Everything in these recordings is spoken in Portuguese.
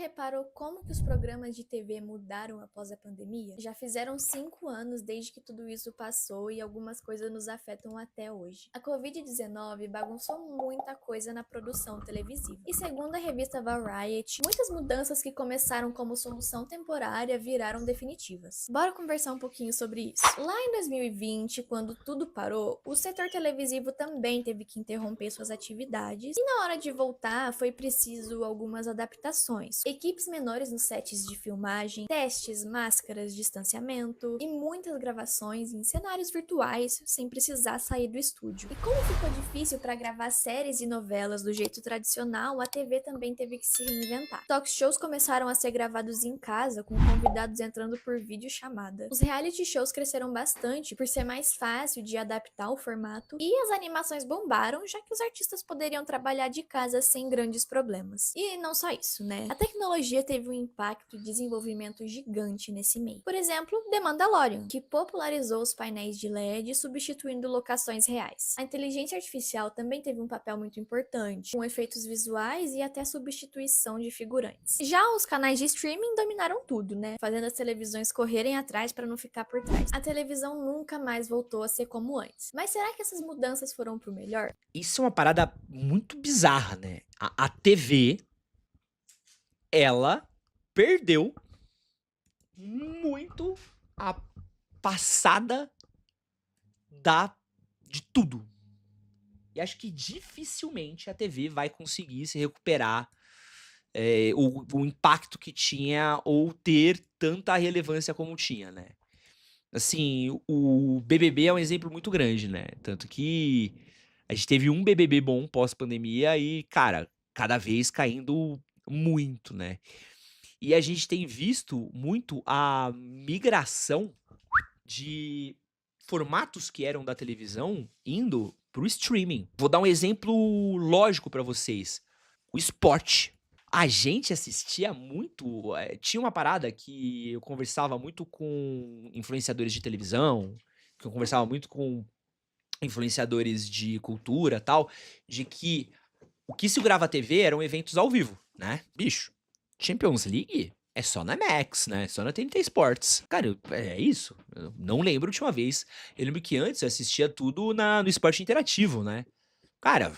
Reparou como que os programas de TV mudaram após a pandemia? Já fizeram 5 anos desde que tudo isso passou e algumas coisas nos afetam até hoje. A Covid-19 bagunçou muita coisa na produção televisiva. E segundo a revista Variety, muitas mudanças que começaram como solução temporária viraram definitivas. Bora conversar um pouquinho sobre isso. Lá em 2020, quando tudo parou, o setor televisivo também teve que interromper suas atividades e na hora de voltar foi preciso algumas adaptações. Equipes menores nos sets de filmagem, testes, máscaras, distanciamento e muitas gravações em cenários virtuais sem precisar sair do estúdio. E como ficou difícil para gravar séries e novelas do jeito tradicional, a TV também teve que se reinventar. Talk shows começaram a ser gravados em casa, com convidados entrando por videochamada. Os reality shows cresceram bastante por ser mais fácil de adaptar o formato e as animações bombaram, já que os artistas poderiam trabalhar de casa sem grandes problemas. E não só isso, né? A tecnologia teve um impacto e desenvolvimento gigante nesse meio. Por exemplo, The Mandalorian, que popularizou os painéis de LED, substituindo locações reais. A inteligência artificial também teve um papel muito importante, com efeitos visuais e até substituição de figurantes. Já os canais de streaming dominaram tudo, né? Fazendo as televisões correrem atrás para não ficar por trás. A televisão nunca mais voltou a ser como antes. Mas será que essas mudanças foram pro melhor? Isso é uma parada muito bizarra, né? A TV, ela perdeu muito a passada de tudo. E acho que dificilmente a TV vai conseguir se recuperar o impacto que tinha ou ter tanta relevância como tinha, né? Assim, o BBB é um exemplo muito grande, né? Tanto que a gente teve um BBB bom pós-pandemia e, cara, cada vez caindo muito, né? E a gente tem visto muito a migração de formatos que eram da televisão indo pro streaming. Vou dar um exemplo lógico pra vocês: o esporte. A gente assistia muito, tinha uma parada que eu conversava muito com influenciadores de televisão, que eu conversava muito com influenciadores de cultura, tal, de que o que segurava a TV eram eventos ao vivo, né. Bicho, Champions League é só na Max, né, só na TNT Sports. Cara, é isso, eu não lembro a última vez. Eu lembro que antes eu assistia tudo no esporte interativo, né. Cara,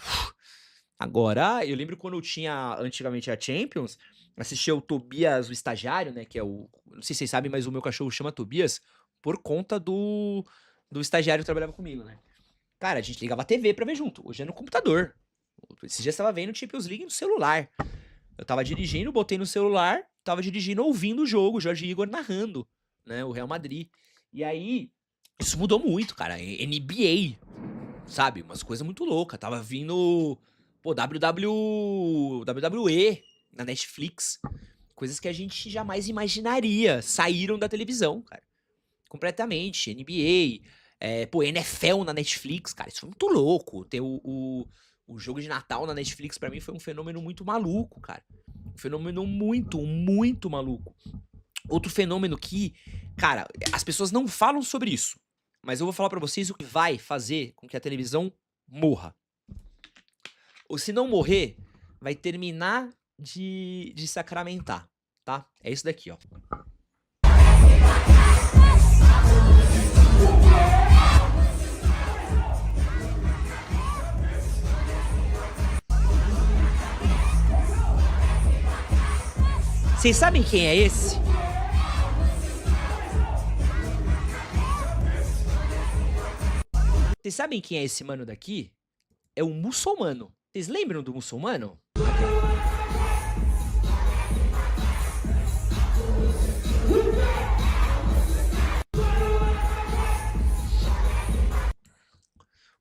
agora eu lembro quando eu tinha antigamente a Champions, assistia o Tobias, o estagiário, né, que é o não sei se vocês sabem, mas o meu cachorro chama Tobias por conta do estagiário que trabalhava comigo, né. Cara, a gente ligava a TV pra ver junto, hoje é no computador. Esses dias eu estava vendo Champions League no celular. Eu estava dirigindo, botei no celular, estava dirigindo ouvindo o jogo, o Jorge Igor narrando, né, o Real Madrid. E aí, isso mudou muito, cara, NBA, sabe, umas coisas muito louca, estava vindo, pô, WWE na Netflix, coisas que a gente jamais imaginaria, saíram da televisão, cara, completamente. NBA, pô, NFL na Netflix, cara, isso foi muito louco. Ter o jogo de Natal na Netflix pra mim foi um fenômeno muito maluco, cara. Um fenômeno muito, muito maluco. Outro fenômeno que, cara, as pessoas não falam sobre isso, mas eu vou falar pra vocês o que vai fazer com que a televisão morra. Ou se não morrer, vai terminar de sacramentar, tá? É isso daqui, ó. Vocês sabem quem é esse? Vocês sabem quem é esse mano daqui? É o Muçulmano. Vocês lembram do Muçulmano? Aqui, ó.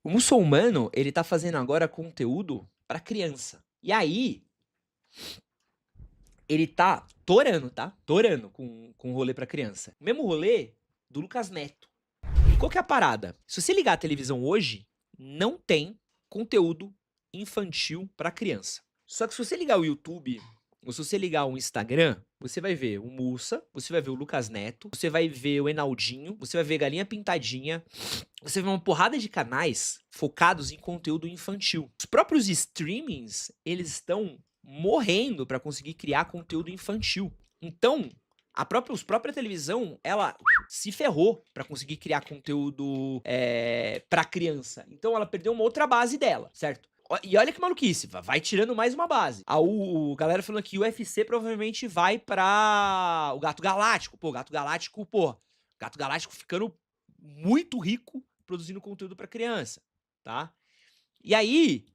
O Muçulmano, ele tá fazendo agora conteúdo pra criança. E aí, ele tá torando, tá? Torando com rolê pra criança. O mesmo rolê do Lucas Neto. Qual que é a parada? Se você ligar a televisão hoje, não tem conteúdo infantil pra criança. Só que se você ligar o YouTube, ou se você ligar o Instagram, você vai ver o Mussa, você vai ver o Lucas Neto, você vai ver o Enaldinho, você vai ver Galinha Pintadinha, você vê uma porrada de canais focados em conteúdo infantil. Os próprios streamings, eles estão morrendo para conseguir criar conteúdo infantil. Então, os própria televisão, ela se ferrou para conseguir criar conteúdo para criança. Então, ela perdeu uma outra base dela, certo? E olha que maluquice, vai tirando mais uma base. A galera falando que o UFC provavelmente vai pra o Gato Galáctico. Pô, Gato Galáctico ficando muito rico produzindo conteúdo pra criança, tá? E aí,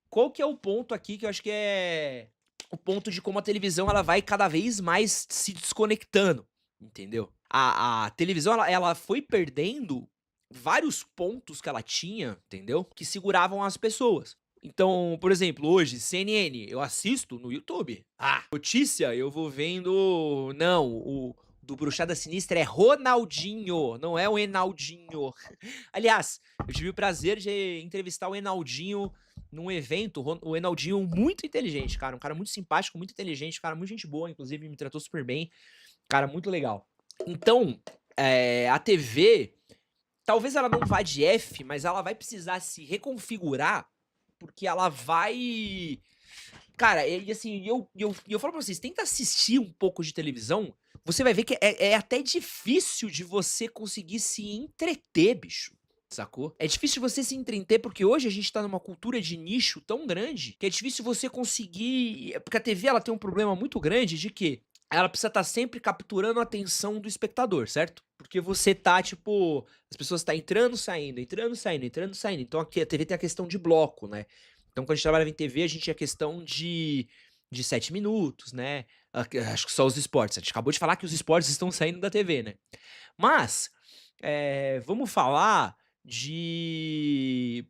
qual que é o ponto aqui que eu acho que é o ponto de como a televisão ela vai cada vez mais se desconectando, entendeu? A televisão ela foi perdendo vários pontos que ela tinha, entendeu? Que seguravam as pessoas. Então, por exemplo, hoje, CNN, eu assisto no YouTube. Ah, notícia, eu vou vendo. Não, o do Bruxada Sinistra é Ronaldinho, não é o Enaldinho. Aliás, eu tive o prazer de entrevistar o Enaldinho num evento. O Enaldinho, muito inteligente, cara. Um cara muito simpático, muito inteligente, um cara muito gente boa, inclusive me tratou super bem. Cara, muito legal. Então, a TV, talvez ela não vá de F, mas ela vai precisar se reconfigurar, porque ela vai. Cara, e assim, eu falo pra vocês, tenta assistir um pouco de televisão, você vai ver que é até difícil de você conseguir se entreter, bicho. Sacou? É difícil você se entreter porque hoje a gente tá numa cultura de nicho tão grande que é difícil você conseguir. Porque a TV ela tem um problema muito grande de que ela precisa estar sempre capturando a atenção do espectador, certo? Porque você tá, tipo, as pessoas tá entrando, saindo, entrando, saindo, entrando, saindo. Então aqui a TV tem a questão de bloco, né? Então quando a gente trabalhava em TV, a gente tinha a questão de 7 minutos, né? Acho que só os esportes. A gente acabou de falar que os esportes estão saindo da TV, né? Mas, vamos falar de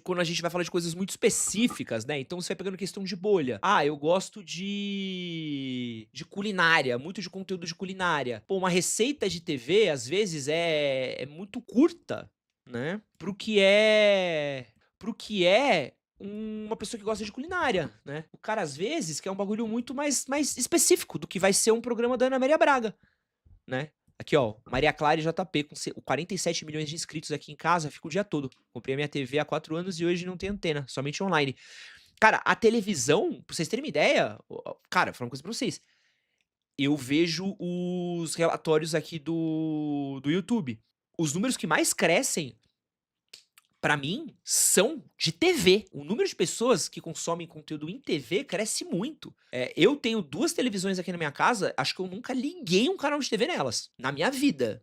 quando a gente vai falar de coisas muito específicas, né? Então você vai pegando questão de bolha. Ah, eu gosto de culinária, muito de conteúdo de culinária. Pô, uma receita de TV, às vezes, é muito curta, né? Pro que é uma pessoa que gosta de culinária, né? O cara, às vezes, quer um bagulho muito mais específico do que vai ser um programa da Ana Maria Braga, né? Aqui, ó, Maria Clara e JP com 47 milhões de inscritos aqui em casa, fico o dia todo. Comprei a minha TV há 4 anos e hoje não tem antena, somente online. Cara, a televisão, pra vocês terem uma ideia, cara, vou falar uma coisa pra vocês. Eu vejo os relatórios aqui do YouTube. Os números que mais crescem pra mim, são de TV. O número de pessoas que consomem conteúdo em TV cresce muito. Eu tenho 2 televisões aqui na minha casa, acho que eu nunca liguei um canal de TV nelas, na minha vida.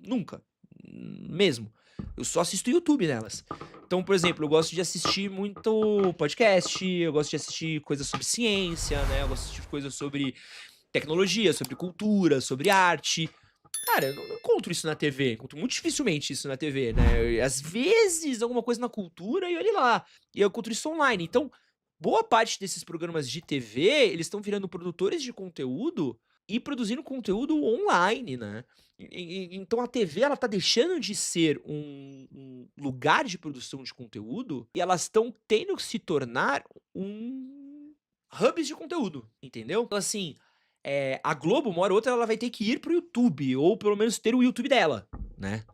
Nunca. Mesmo. Eu só assisto YouTube nelas. Então, por exemplo, eu gosto de assistir muito podcast, eu gosto de assistir coisas sobre ciência, né? Eu gosto de assistir coisas sobre tecnologia, sobre cultura, sobre arte. Cara, eu não encontro isso na TV, encontro muito dificilmente isso na TV, né? Às vezes alguma coisa na cultura e olhe lá. E eu encontro isso online. Então, boa parte desses programas de TV, eles estão virando produtores de conteúdo e produzindo conteúdo online, né? Então a TV ela tá deixando de ser um lugar de produção de conteúdo e elas estão tendo que se tornar um hubs de conteúdo, entendeu? Então assim, a Globo, uma hora ou outra, ela vai ter que ir pro YouTube, ou pelo menos ter o YouTube dela, né?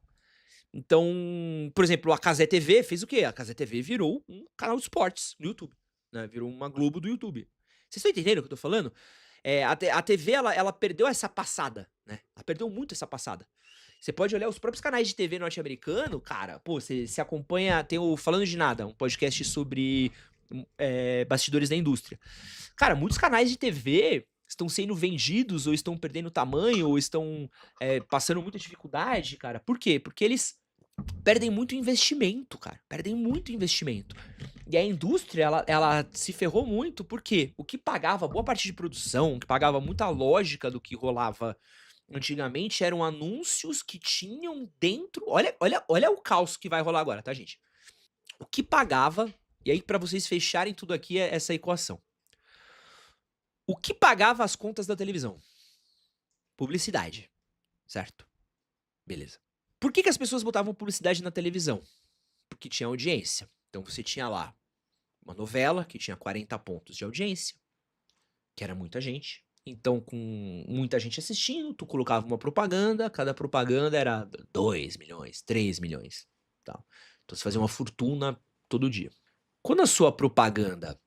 Então, por exemplo, a Cazé TV fez o quê? A Cazé TV virou um canal de esportes no YouTube, né? Virou uma Globo do YouTube. Vocês estão entendendo o que eu tô falando? A TV, ela perdeu essa passada, né? Ela perdeu muito essa passada. Você pode olhar os próprios canais de TV norte-americano, cara, pô, você acompanha, tem o Falando de Nada, um podcast sobre bastidores da indústria. Cara, muitos canais de TV estão sendo vendidos, ou estão perdendo tamanho, ou estão passando muita dificuldade, cara. Por quê? Porque eles perdem muito investimento, cara. Perdem muito investimento. E a indústria, ela se ferrou muito, porque o que pagava boa parte de produção, o que pagava muita lógica do que rolava antigamente, eram anúncios que tinham dentro. Olha o caos que vai rolar agora, tá, gente? O que pagava, e aí pra vocês fecharem tudo aqui é essa equação. O que pagava as contas da televisão? Publicidade, certo? Beleza. Por que as pessoas botavam publicidade na televisão? Porque tinha audiência. Então você tinha lá uma novela que tinha 40 pontos de audiência, que era muita gente. Então, com muita gente assistindo, tu colocava uma propaganda, cada propaganda era 2 milhões, 3 milhões. Tal. Então você fazia uma fortuna todo dia. Quando a sua propaganda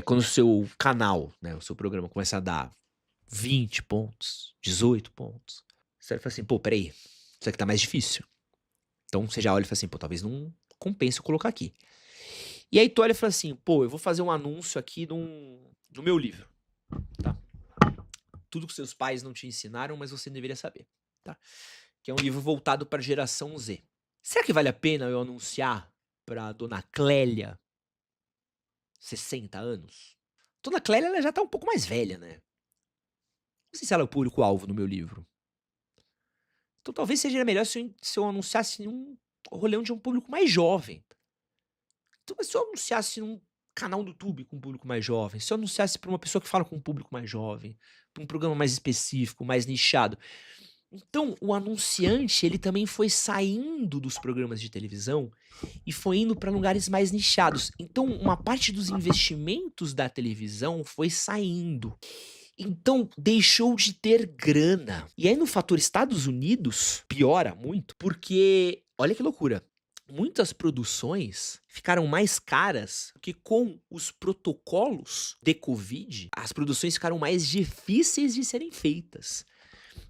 Quando o seu canal, né, o seu programa começa a dar 20 pontos, 18 pontos, você fala assim, pô, peraí, isso aqui tá mais difícil. Então você já olha e fala assim, pô, talvez não compense eu colocar aqui. E aí tu olha e fala assim, pô, eu vou fazer um anúncio aqui no meu livro, tá? Tudo que seus pais não te ensinaram, mas você deveria saber, tá? Que é um livro voltado para a geração Z. Será que vale a pena eu anunciar pra dona Clélia, 60 anos? Dona Clélia, ela já tá um pouco mais velha, né? Não sei se ela é o público-alvo no meu livro. Então talvez seja melhor se eu anunciasse num rolê onde é um público mais jovem. Então, mas se eu anunciasse num canal do YouTube com um público mais jovem, se eu anunciasse pra uma pessoa que fala com um público mais jovem, pra um programa mais específico, mais nichado. Então, o anunciante, ele também foi saindo dos programas de televisão e foi indo para lugares mais nichados. Então, uma parte dos investimentos da televisão foi saindo. Então, deixou de ter grana. E aí, no fator Estados Unidos, piora muito, porque, olha que loucura. Muitas produções ficaram mais caras, porque com os protocolos de Covid, as produções ficaram mais difíceis de serem feitas.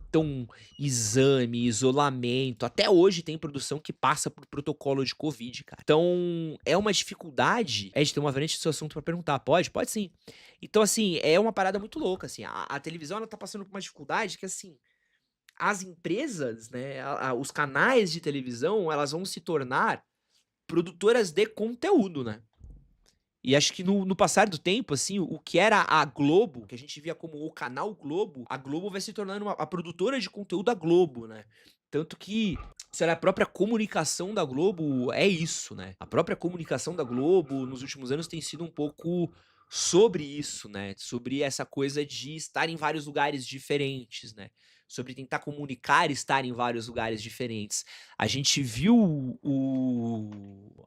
Então, exame, isolamento, até hoje tem produção que passa por protocolo de Covid, cara. Então, é uma dificuldade. Ed, tem uma variante do seu assunto pra perguntar. Pode? Pode sim. Então, assim, é uma parada muito louca, assim. A televisão, ela tá passando por uma dificuldade que, assim, as empresas, né, os canais de televisão, elas vão se tornar produtoras de conteúdo, né? E acho que no passar do tempo, assim, o que era a Globo, que a gente via como o canal Globo, a Globo vai se tornando a produtora de conteúdo da Globo, né? Tanto que, sei lá, a própria comunicação da Globo é isso, né? A própria comunicação da Globo nos últimos anos tem sido um pouco sobre isso, né? Sobre essa coisa de estar em vários lugares diferentes, né? Sobre tentar comunicar estar em vários lugares diferentes. A gente viu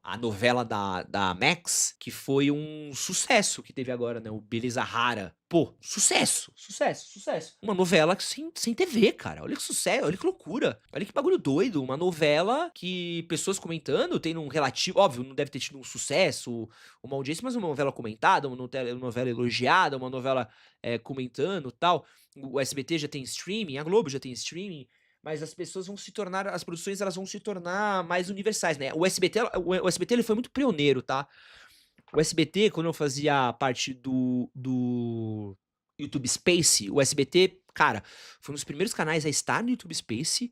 a novela da Max, que foi um sucesso que teve agora, né? O Billy Zahara. Pô, sucesso, sucesso, sucesso. Uma novela sem TV, cara. Olha que sucesso, olha que loucura. Olha que bagulho doido. Uma novela que pessoas comentando, tem um relativo. Óbvio, não deve ter tido um sucesso, uma audiência, mas uma novela comentada, uma novela elogiada, uma novela comentando tal. O SBT já tem streaming, a Globo já tem streaming. Mas as pessoas vão se tornar, as produções elas vão se tornar mais universais, né? O SBT ele foi muito pioneiro, tá? O SBT, quando eu fazia parte do YouTube Space, o SBT, cara, foi um dos primeiros canais a estar no YouTube Space.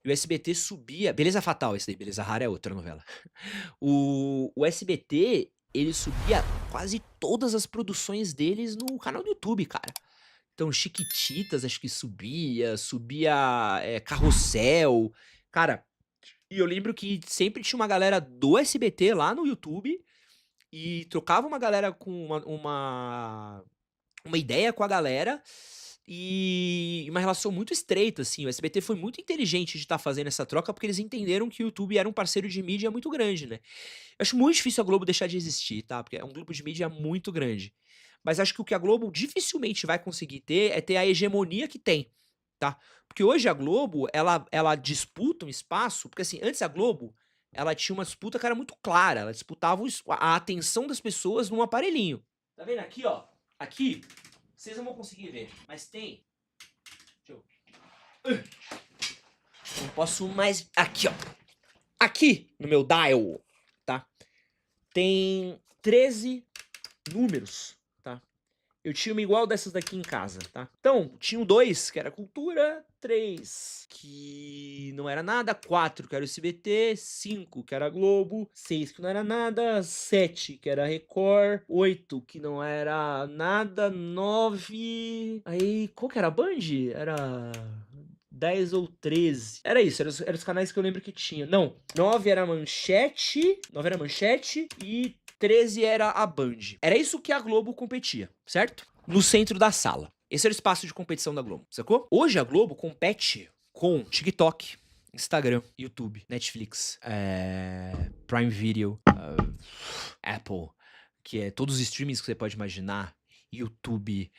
E o SBT subia. Beleza Fatal, esse daí, Beleza Rara é outra novela. O SBT, ele subia quase todas as produções deles no canal do YouTube, cara. Então, Chiquititas, acho que subia Carrossel. Cara, e eu lembro que sempre tinha uma galera do SBT lá no YouTube e trocava uma galera com uma ideia com a galera e uma relação muito estreita, assim. O SBT foi muito inteligente de estar fazendo essa troca porque eles entenderam que o YouTube era um parceiro de mídia muito grande, né? Eu acho muito difícil a Globo deixar de existir, tá? Porque é um grupo de mídia muito grande. Mas acho que o que a Globo dificilmente vai conseguir ter é ter a hegemonia que tem, tá? Porque hoje a Globo, ela disputa um espaço, porque assim, antes a Globo, ela tinha uma disputa que era muito clara, ela disputava a atenção das pessoas num aparelhinho. Tá vendo aqui, ó? Aqui, vocês não vão conseguir ver, mas tem. Deixa eu. Não posso mais. Aqui, ó. Aqui no meu dial, tá? Tem 13 números, tá? Eu tinha uma igual dessas daqui em casa, tá? Então, tinha 2, que era cultura, 3, que não era nada, 4, que era o SBT, 5, que era Globo, 6, que não era nada, 7, que era Record, 8, que não era nada, 9... Aí, qual que era a Band? Era 10 ou 13. Era isso, eram os canais que eu lembro que tinha. Não, 9 era Manchete, 9 era Manchete e 13 era a Band. Era isso que a Globo competia, certo? No centro da sala. Esse era o espaço de competição da Globo, sacou? Hoje a Globo compete com TikTok, Instagram, YouTube, Netflix, Prime Video, Apple, que é todos os streamings que você pode imaginar, YouTube.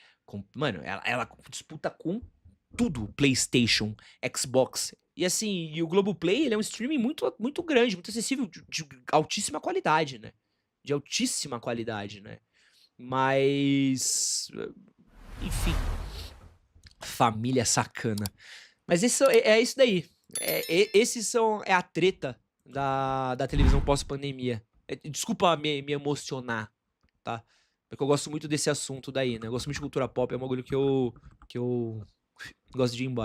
Mano, ela disputa com tudo, PlayStation, Xbox. E assim, e o Globoplay, ele é um streaming muito, muito grande, muito acessível, de altíssima qualidade, né? De altíssima qualidade, né? Mas, enfim, família sacana. Mas é isso daí. É a treta da televisão pós-pandemia. Desculpa me emocionar, tá? Porque eu gosto muito desse assunto daí, né? Eu gosto muito de cultura pop, é um bagulho que eu gosto de ir embora.